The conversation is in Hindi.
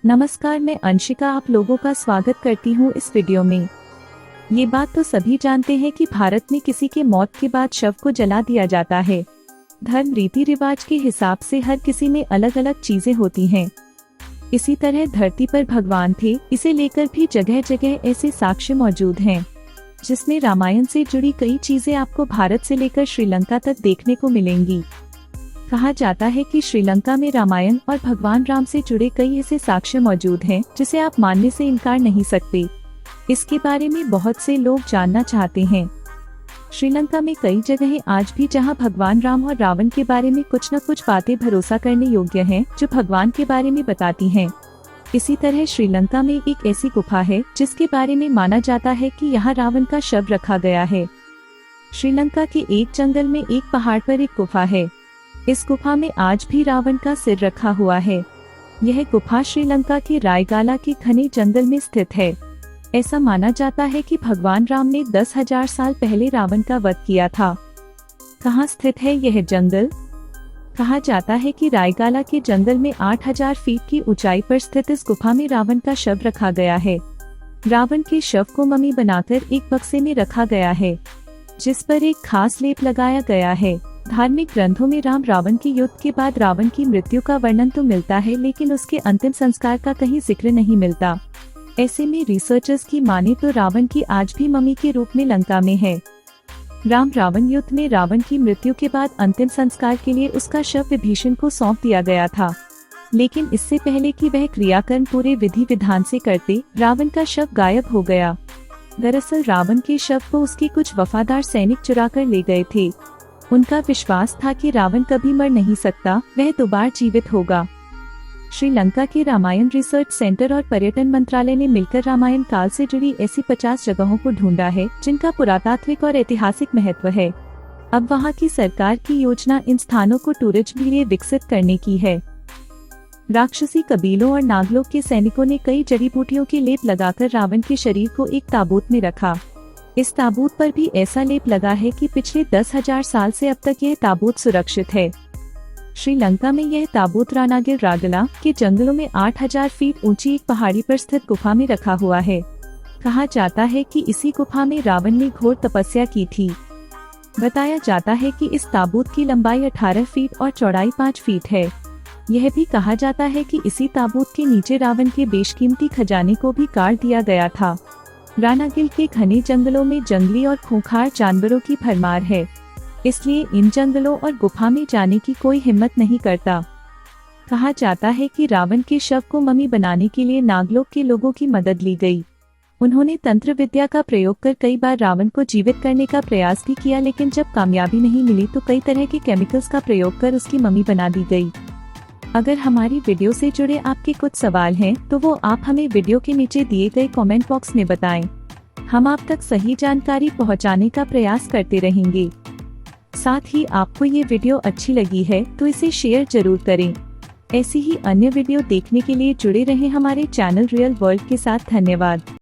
नमस्कार, मैं अंशिका आप लोगों का स्वागत करती हूँ इस वीडियो में। ये बात तो सभी जानते हैं कि भारत में किसी के मौत के बाद शव को जला दिया जाता है। धर्म रीति रिवाज के हिसाब से हर किसी में अलग अलग चीजें होती हैं। इसी तरह धरती पर भगवान थे, इसे लेकर भी जगह जगह ऐसे साक्ष्य मौजूद हैं, जिसमें रामायण से जुड़ी कई चीजें आपको भारत से लेकर श्रीलंका तक देखने को मिलेंगी। कहा जाता है कि श्रीलंका में रामायण और भगवान राम से जुड़े कई ऐसे साक्ष्य मौजूद हैं जिसे आप मानने से इनकार नहीं सकते। इसके बारे में बहुत से लोग जानना चाहते हैं। श्रीलंका में कई जगहें आज भी जहां भगवान राम और रावण के बारे में कुछ न कुछ बातें भरोसा करने योग्य हैं, जो भगवान के बारे में बताती हैं। इसी तरह श्रीलंका में एक ऐसी गुफा है जिसके बारे में माना जाता है कि यहाँ रावण का शव रखा गया है। श्रीलंका के एक जंगल में एक पहाड़ पर एक गुफा है। इस गुफा में आज भी रावण का सिर रखा हुआ है। यह गुफा श्रीलंका के रायगाला के घने जंगल में स्थित है। ऐसा माना जाता है कि भगवान राम ने 10,000 साल पहले रावण का वध किया था। कहाँ स्थित है यह जंगल? कहा जाता है कि रायगाला के जंगल में 8,000 फीट की ऊंचाई पर स्थित इस गुफा में रावण का शव रखा गया है। रावण के शव को मम्मी बनाकर एक बक्से में रखा गया है, जिस पर एक खास लेप लगाया गया है। धार्मिक ग्रंथों में राम रावण के युद्ध के बाद रावण की मृत्यु का वर्णन तो मिलता है, लेकिन उसके अंतिम संस्कार का कहीं जिक्र नहीं मिलता। ऐसे में रिसर्चर्स की माने तो रावण की आज भी मम्मी के रूप में लंका में है। राम रावण युद्ध में रावण की मृत्यु के बाद अंतिम संस्कार के लिए उसका शव विभीषण को सौंप दिया गया था, लेकिन इससे पहले कि वह क्रियाकर्म पूरे विधि विधान से करते, रावण का शव गायब हो गया। दरअसल रावण के शव को उसके कुछ वफादार सैनिक चुरा कर ले गए थे। उनका विश्वास था कि रावण कभी मर नहीं सकता, वह दोबारा जीवित होगा। श्रीलंका के रामायण रिसर्च सेंटर और पर्यटन मंत्रालय ने मिलकर रामायण काल से जुड़ी ऐसी 50 जगहों को ढूंढा है जिनका पुरातात्विक और ऐतिहासिक महत्व है। अब वहां की सरकार की योजना इन स्थानों को टूरिज्म के लिए विकसित करने की है। राक्षसी कबीलों और नागलोक के सैनिकों ने कई जड़ी बूटियों के लेप लगाकर रावण के शरीर को एक ताबूत में रखा। इस ताबूत पर भी ऐसा लेप लगा है कि पिछले 10,000 साल से अब तक यह ताबूत सुरक्षित है। श्रीलंका में यह ताबूत रानागिर रागला के जंगलों में 8,000 फीट ऊंची एक पहाड़ी पर स्थित गुफा में रखा हुआ है। कहा जाता है कि इसी गुफा में रावण ने घोर तपस्या की थी। बताया जाता है कि इस ताबूत की लंबाई 18 फीट और चौड़ाई 5 फीट है। यह भी कहा जाता है कि इसी ताबूत के नीचे रावण के बेशकीमती खजाने को भी काट दिया गया था। रानागिल के घने जंगलों में जंगली और खूंखार जानवरों की भरमार है, इसलिए इन जंगलों और गुफा में जाने की कोई हिम्मत नहीं करता। कहा जाता है कि रावण के शव को मम्मी बनाने के लिए नागलोक के लोगों की मदद ली गई। उन्होंने तंत्र विद्या का प्रयोग कर कई बार रावण को जीवित करने का प्रयास भी किया, लेकिन जब कामयाबी नहीं मिली तो कई तरह के केमिकल्स का प्रयोग कर उसकी मम्मी बना दी गई। अगर हमारी वीडियो से जुड़े आपके कुछ सवाल हैं तो वो आप हमें वीडियो के नीचे दिए गए कमेंट बॉक्स में बताएं। हम आप तक सही जानकारी पहुंचाने का प्रयास करते रहेंगे। साथ ही आपको ये वीडियो अच्छी लगी है तो इसे शेयर जरूर करें। ऐसी ही अन्य वीडियो देखने के लिए जुड़े रहें हमारे चैनल रियल वर्ल्ड के साथ। धन्यवाद।